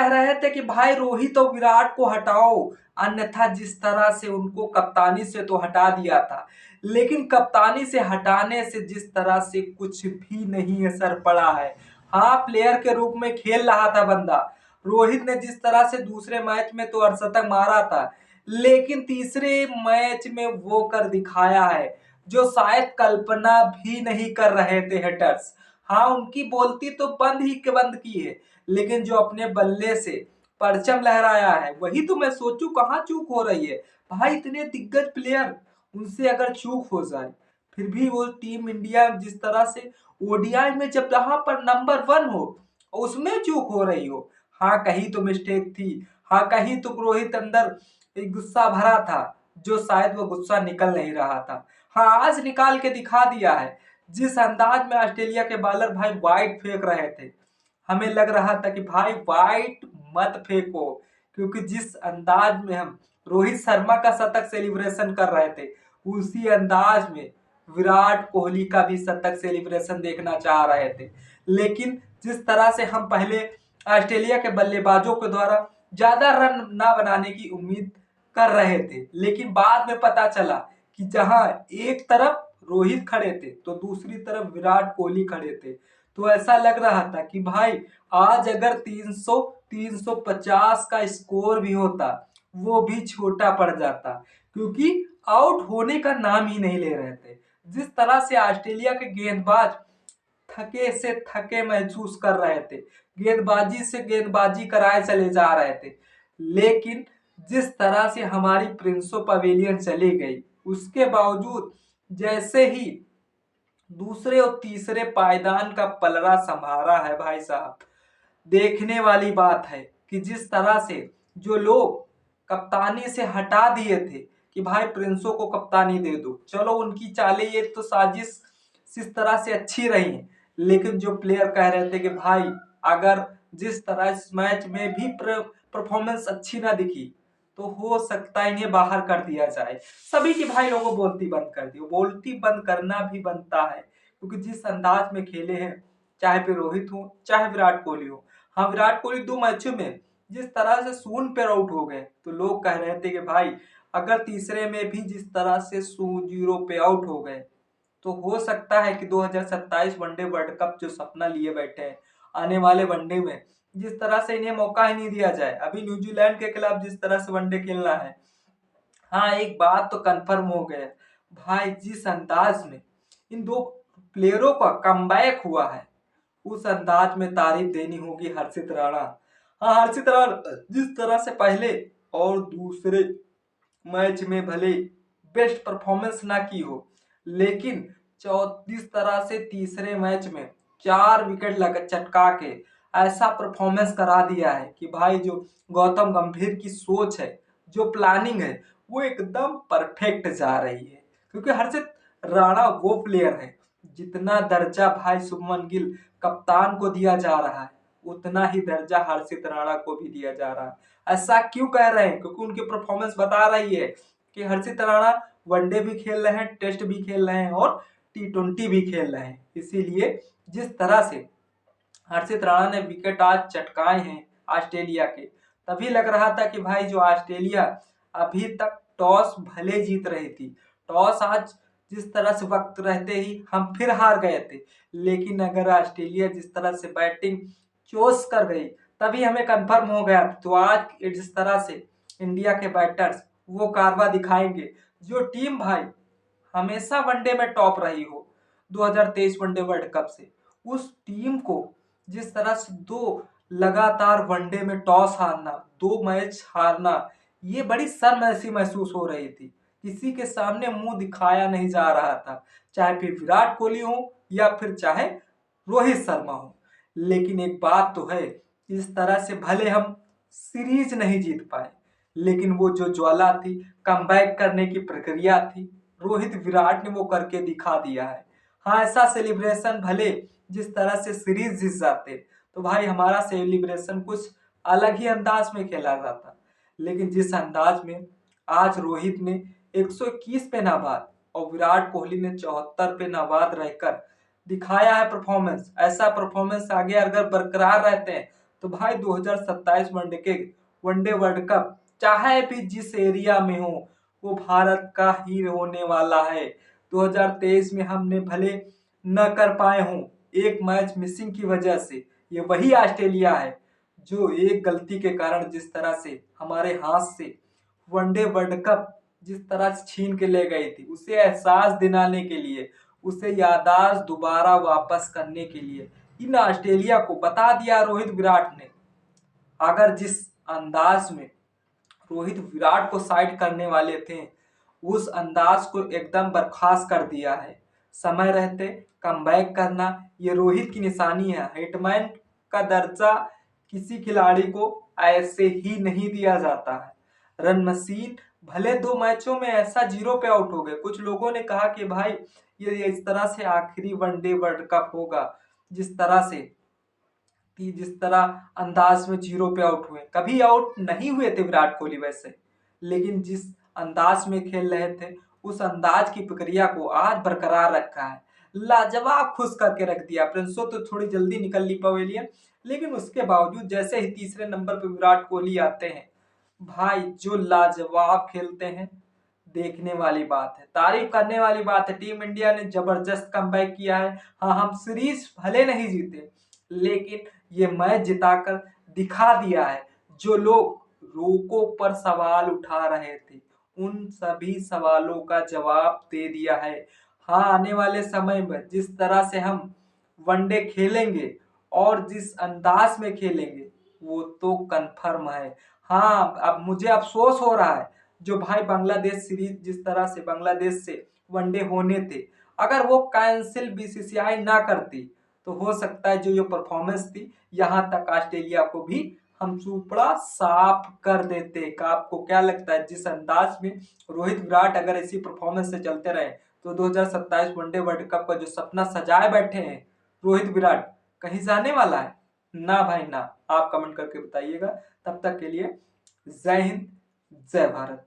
कह रहे थे कि भाई रोहित और विराट को हटाओ, अन्यथा जिस तरह से उनको कप्तानी से तो हटा दिया था, लेकिन कप्तानी से हटाने से जिस तरह से कुछ भी नहीं असर पड़ा है। हाँ, प्लेयर के रूप में खेल रहा था बंदा। रोहित ने जिस तरह से दूसरे मैच में तो अर्धशतक मारा था, लेकिन तीसरे मैच में वो कर दिखाया है जो शायद कल्पना भी नहीं कर रहे थे हिटर्स। हाँ, उनकी बोलती तो बंद की है, लेकिन जो अपने बल्ले से परचम लहराया है वही तो मैं सोचूं कहाँ चूक हो रही है। भाई इतने दिग्गज प्लेयर, उनसे अगर चूक हो जाए, फिर भी वो टीम इंडिया जिस तरह से ओडीआई में जब जहां पर नंबर 1 हो उसमें चूक हो रही हो। हाँ, कहीं तो मिस्टेक थी। हाँ, कहीं तो रोहित अंदर एक गुस्सा भरा था जो शायद वो गुस्सा निकल नहीं रहा था। हाँ, आज निकाल के दिखा दिया है। जिस अंदाज में ऑस्ट्रेलिया के बॉलर भाई वाइड फेंक रहे थे, हमें लग रहा था कि भाई वाइड मत फेंको, क्योंकि जिस अंदाज में हम रोहित शर्मा का शतक सेलिब्रेशन कर रहे थे, उसी अंदाज में विराट कोहली का भी शतक सेलिब्रेशन देखना चाह रहे थे। लेकिन जिस तरह से हम पहले ऑस्ट्रेलिया के बल्लेबाजों के द्वारा ज्यादा रन ना बनाने की उम्मीद कर रहे थे, लेकिन बाद में पता चला कि जहां एक तरफ रोहित खड़े थे तो दूसरी तरफ विराट कोहली खड़े थे, तो ऐसा लग रहा था कि भाई आज अगर 300 350 का स्कोर भी होता वो भी छोटा पड़ जाता, क्योंकि आउट होने का नाम ही नहीं ले रहे थे। जिस तरह से ऑस्ट्रेलिया के गेंदबाज थके से थके महसूस कर रहे थे, गेंदबाजी से गेंदबाजी कराए चले जा रहे थे, लेकिन जिस तरह से हमारी प्रिंसो पवेलियन चली गई, उसके बावजूद जैसे ही दूसरे और तीसरे पायदान का पलड़ा संभाला है भाई साहब, देखने वाली बात है कि जिस तरह से जो लोग कप्तानी से हटा दिए थे कि भाई प्रिंसो को कप्तानी दे दो, चलो उनकी चालें ये तो साजिश इस तरह से अच्छी रही, लेकिन जो प्लेयर कह रहे थे कि भाई अगर जिस तरह इस मैच में भी परफॉर्मेंस अच्छी ना दिखी तो हो सकता है इन्हें बाहर कर दिया जाए। सभी की भाई लोगों बोलती बंद कर दी, बोलती बंद करना भी बनता है, क्योंकि जिस अंदाज में खेले हैं, चाहे फिर रोहित हो चाहे विराट कोहली हो। हाँ, विराट कोहली 2 मैचों में जिस तरह से शून्य पे आउट हो गए, तो लोग कह रहे थे कि भाई अगर तीसरे में भी जिस तरह से 0 पे आउट हो गए तो हो सकता है कि 2027 वनडे वर्ल्ड कप जो सपना लिए बैठे हैं, आने वाले वनडे में जिस तरह से इन्हें मौका ही नहीं दिया जाए। अभी न्यूजीलैंड के खिलाफ जिस तरह से वनडे खेलना है, हाँ एक बात तो कंफर्म हो गया भाई, जिस अंदाज में इन दो प्लेयरों का कमबैक हुआ है, उस अंदाज में तारीफ देनी होगी हर्षित राणा। हाँ, हर्षित राणा जिस तरह से पहले और दूसरे मैच में भले बेस्ट परफॉर्मेंस ना की हो, लेकिन जिस तरह से तीसरे मैच में 4 विकेट लगा चटका के ऐसा परफॉर्मेंस करा दिया है कि भाई जो गौतम गंभीर की सोच है, जो प्लानिंग है, वो एकदम परफेक्ट जा रही है। क्योंकि हर्षित राणा वो प्लेयर है, जितना दर्जा भाई शुभमन गिल कप्तान को दिया जा रहा है, उतना ही दर्जा हर्षित राणा को भी दिया जा रहा है। ऐसा क्यों कह रहे हैं? क्योंकि उनकी परफॉर्मेंस बता रही है कि हर्षित राणा वनडे भी खेल रहे हैं, टेस्ट भी खेल रहे हैं और T20 भी खेल रहे हैं। इसीलिए जिस तरह से हर्षित राणा ने विकेट आज चटकाए हैं ऑस्ट्रेलिया के, तभी लग रहा था कि भाई जो ऑस्ट्रेलिया अभी तक टॉस भले जीत रही थी, टॉस आज जिस तरह से वक्त रहते ही हम फिर हार गए थे, लेकिन अगर ऑस्ट्रेलिया जिस तरह से बैटिंग चोस कर गई तभी हमें कंफर्म हो गया। तो आज जिस तरह से इंडिया के बैटर्स वो कारवा दिखाएंगे, जो टीम भाई हमेशा वनडे में टॉप रही हो 2023 वनडे वर्ल्ड कप से, उस टीम को जिस तरह से 2 लगातार वनडे में टॉस हारना, 2 मैच हारना, ये बड़ी शर्म ऐसी महसूस हो रही थी। किसी के सामने मुंह दिखाया नहीं जा रहा था, चाहे फिर विराट कोहली हो या फिर चाहे रोहित शर्मा हो। लेकिन एक बात तो है, इस तरह से भले हम सीरीज नहीं जीत पाए, लेकिन वो जो ज्वाला थी, कमबैक करने की प्रक्रिया थी, रोहित विराट ने वो करके दिखा दिया है। हाँ, ऐसा सेलिब्रेशन भले जिस तरह से सीरीज जीत जाते तो भाई हमारा सेलिब्रेशन कुछ अलग ही अंदाज में खेला जाता, लेकिन जिस अंदाज में आज रोहित ने 121 पे नाबाद और विराट कोहली ने 74 पे नाबाद रहकर दिखाया है परफॉर्मेंस, ऐसा परफॉर्मेंस आगे अगर बरकरार रहते हैं तो भाई 2027 वनडे वर्ल्ड कप चाहे भी जिस एरिया में हो वो भारत का ही होने वाला है। 2023 में हमने भले न कर पाए हों एक मैच मिसिंग की वजह से, ये वही ऑस्ट्रेलिया है जो एक गलती के कारण जिस तरह से हमारे हाथ से वनडे वर्ल्ड कप जिस तरह से छीन के ले गई थी, उसे एहसास दिलाने के लिए, उसे याददाश्त दोबारा वापस करने के लिए इन ऑस्ट्रेलिया को बता दिया रोहित विराट ने। अगर जिस अंदाज में रोहित विराट को साइड करने वाले थे, उस अंदाज को एकदम बर्खास्त कर दिया है। समय रहते कमबैक करना ये रोहित की निशानी है। हिटमैन का दर्जा किसी खिलाड़ी को ऐसे ही नहीं दिया जाता है। रन मशीन भले 2 मैचों में ऐसा 0 पे आउट हो गए। कुछ लोगों ने कहा कि भाई ये इस तरह से आखिरी वनडे वर्ल्ड कप होगा, जिस तरह से कि जिस तरह अंदाज में 0 पे आउट हुए। कभी आउट नहीं हुए थे विराट कोहली वैसे, लेकिन जिस अंदाज में खेल रहे थे उस अंदाज की प्रक्रिया को आज बरकरार रखा है। लाजवाब खुश करके रख दिया। प्रिंसो तो थोड़ी जल्दी निकल ली पवेलियन, लेकिन उसके बावजूद जैसे ही तीसरे नंबर पे विराट कोहली आते हैं, भाई जो लाजवाब खेलते हैं, देखने वाली बात है, तारीफ करने वाली बात है। टीम इंडिया ने जबरदस्त कमबैक किया है। हाँ, हम सीरीज भले नहीं जीते, लेकिन ये मैच जिताकर दिखा दिया है। जो लोग रोको पर सवाल उठा रहे थे, उन सभी सवालों का जवाब दे दिया है। हाँ, आने वाले समय में जिस तरह से हम वनडे खेलेंगे और जिस अंदाज में खेलेंगे वो तो कंफर्म है। हाँ, अब मुझे अफसोस हो रहा है जो भाई बांग्लादेश सीरीज जिस तरह से बांग्लादेश से वनडे होने थे, अगर वो कैंसिल बीसीसीआई ना करती तो हो सकता है जो ये परफॉर्मेंस थी यहाँ तक ऑस्ट्रेलिया को भी हम सुपड़ा साफ कर देते। का आपको क्या लगता है, जिस अंदाज में रोहित विराट अगर ऐसी परफॉर्मेंस से चलते रहे तो 2027 वनडे वर्ल्ड कप का जो सपना सजाए बैठे हैं रोहित विराट, कहीं जाने वाला है? ना भाई ना। आप कमेंट करके बताइएगा। तब तक के लिए जय हिंद, जय भारत।